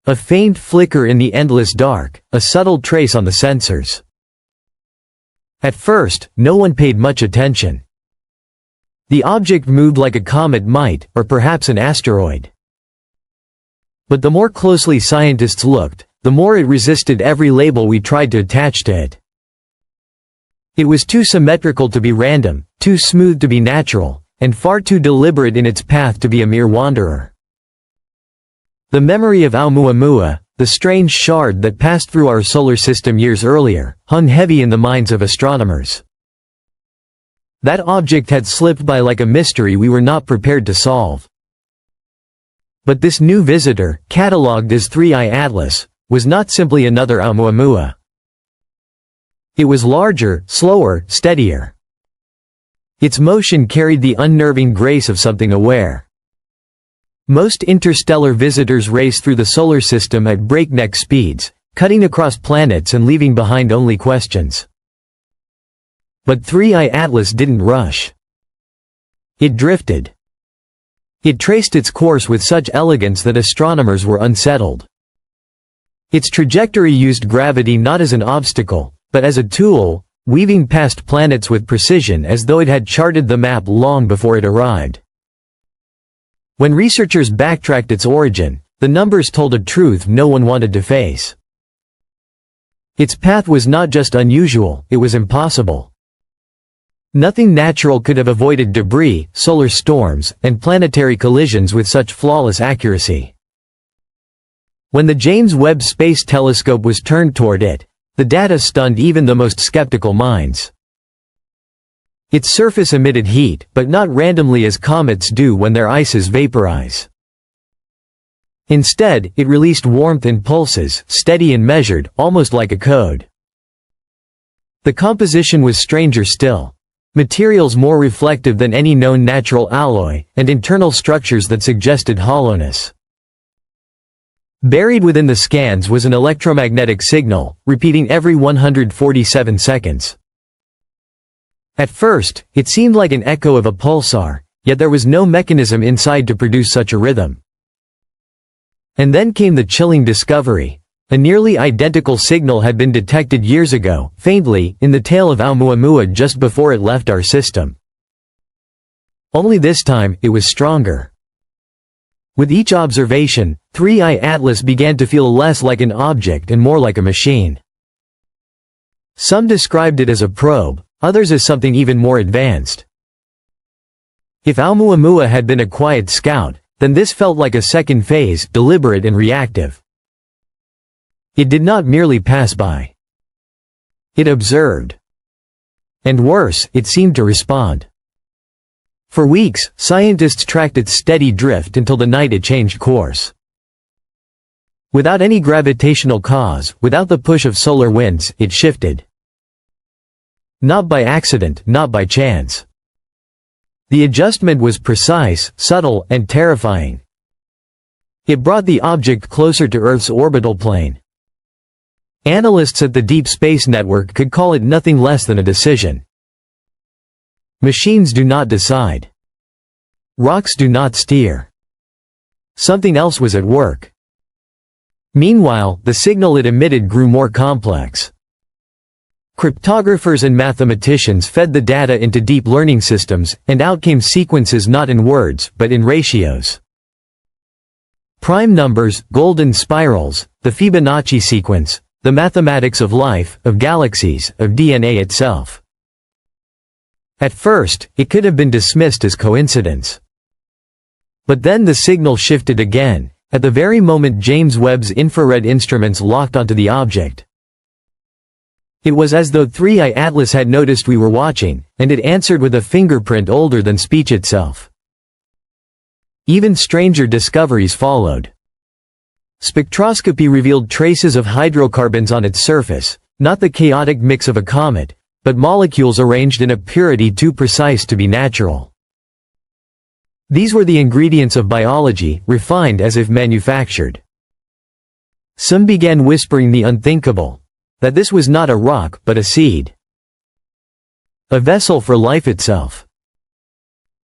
A faint flicker in the endless dark, a subtle trace on the sensors. At first, no one paid much attention. The object moved like a comet might, or perhaps an asteroid. But the more closely scientists looked, the more it resisted every label we tried to attach to it. It was too symmetrical to be random, too smooth to be natural, and far too deliberate in its path to be a mere wanderer. The memory of Oumuamua, the strange shard that passed through our solar system years earlier, hung heavy in the minds of astronomers. That object had slipped by like a mystery we were not prepared to solve. But this new visitor, catalogued as 3I Atlas, was not simply another Oumuamua. It was larger, slower, steadier. Its motion carried the unnerving grace of something aware. Most interstellar visitors race through the solar system at breakneck speeds, cutting across planets and leaving behind only questions. But 3I Atlas didn't rush. It drifted. It traced its course with such elegance that astronomers were unsettled. Its trajectory used gravity not as an obstacle, but as a tool, weaving past planets with precision as though it had charted the map long before it arrived. When researchers backtracked its origin, the numbers told a truth no one wanted to face. Its path was not just unusual, it was impossible. Nothing natural could have avoided debris, solar storms, and planetary collisions with such flawless accuracy. When the James Webb Space Telescope was turned toward it, the data stunned even the most skeptical minds. Its surface emitted heat, but not randomly as comets do when their ices vaporize. Instead, it released warmth in pulses, steady and measured, almost like a code. The composition was stranger still. Materials more reflective than any known natural alloy, and internal structures that suggested hollowness. Buried within the scans was an electromagnetic signal, repeating every 147 seconds. At first, it seemed like an echo of a pulsar, yet there was no mechanism inside to produce such a rhythm. And then came the chilling discovery. A nearly identical signal had been detected years ago, faintly, in the tail of Oumuamua just before it left our system. Only this time, it was stronger. With each observation, 3I Atlas began to feel less like an object and more like a machine. Some described it as a probe, others as something even more advanced. If Oumuamua had been a quiet scout, then this felt like a second phase, deliberate and reactive. It did not merely pass by. It observed. And worse, it seemed to respond. For weeks, scientists tracked its steady drift until the night it changed course. Without any gravitational cause, without the push of solar winds, it shifted. Not by accident, not by chance. The adjustment was precise, subtle, and terrifying. It brought the object closer to Earth's orbital plane. Analysts at the Deep Space Network could call it nothing less than a decision. Machines do not decide. Rocks do not steer. Something else was at work. Meanwhile, the signal it emitted grew more complex. Cryptographers and mathematicians fed the data into deep learning systems, and out came sequences not in words, but in ratios. Prime numbers, golden spirals, the Fibonacci sequence, the mathematics of life, of galaxies, of DNA itself. At first, it could have been dismissed as coincidence. But then the signal shifted again, at the very moment James Webb's infrared instruments locked onto the object. It was as though 3I Atlas had noticed we were watching, and it answered with a fingerprint older than speech itself. Even stranger discoveries followed. Spectroscopy revealed traces of hydrocarbons on its surface, not the chaotic mix of a comet, but molecules arranged in a purity too precise to be natural. These were the ingredients of biology, refined as if manufactured. Some began whispering the unthinkable. That this was not a rock, but a seed. A vessel for life itself.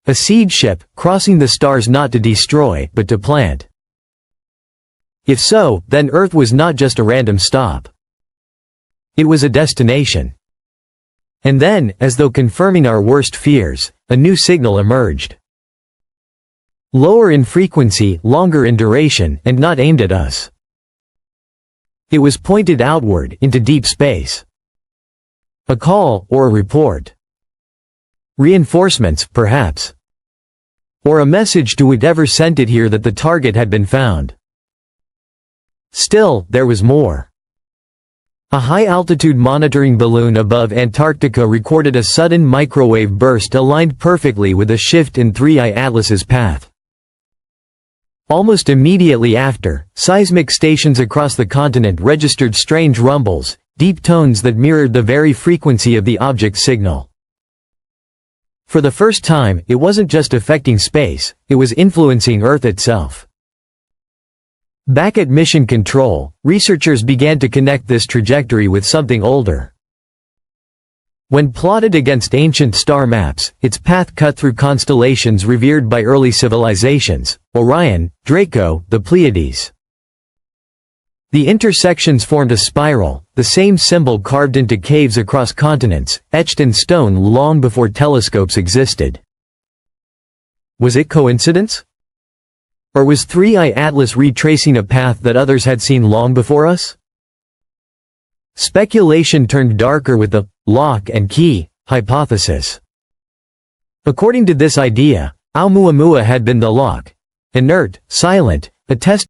A seed ship, crossing the stars not to destroy, but to plant. If so, then Earth was not just a random stop. It was a destination. And then, as though confirming our worst fears, a new signal emerged. Lower in frequency, longer in duration, and not aimed at us. It was pointed outward, into deep space. A call, or a report. Reinforcements, perhaps. Or a message to whoever sent it here that the target had been found. Still, there was more. A high-altitude monitoring balloon above Antarctica recorded a sudden microwave burst aligned perfectly with a shift in 3I Atlas's path. Almost immediately after, seismic stations across the continent registered strange rumbles, deep tones that mirrored the very frequency of the object's signal. For the first time, it wasn't just affecting space, it was influencing Earth itself. Back at Mission Control, researchers began to connect this trajectory with something older. When plotted against ancient star maps, its path cut through constellations revered by early civilizations: Orion, Draco, the Pleiades. The intersections formed a spiral, the same symbol carved into caves across continents, etched in stone long before telescopes existed. Was it coincidence? Or was 3I Atlas retracing a path that others had seen long before us? Speculation turned darker with the lock and key hypothesis. According to this idea, Oumuamua had been the lock. Inert, silent, a test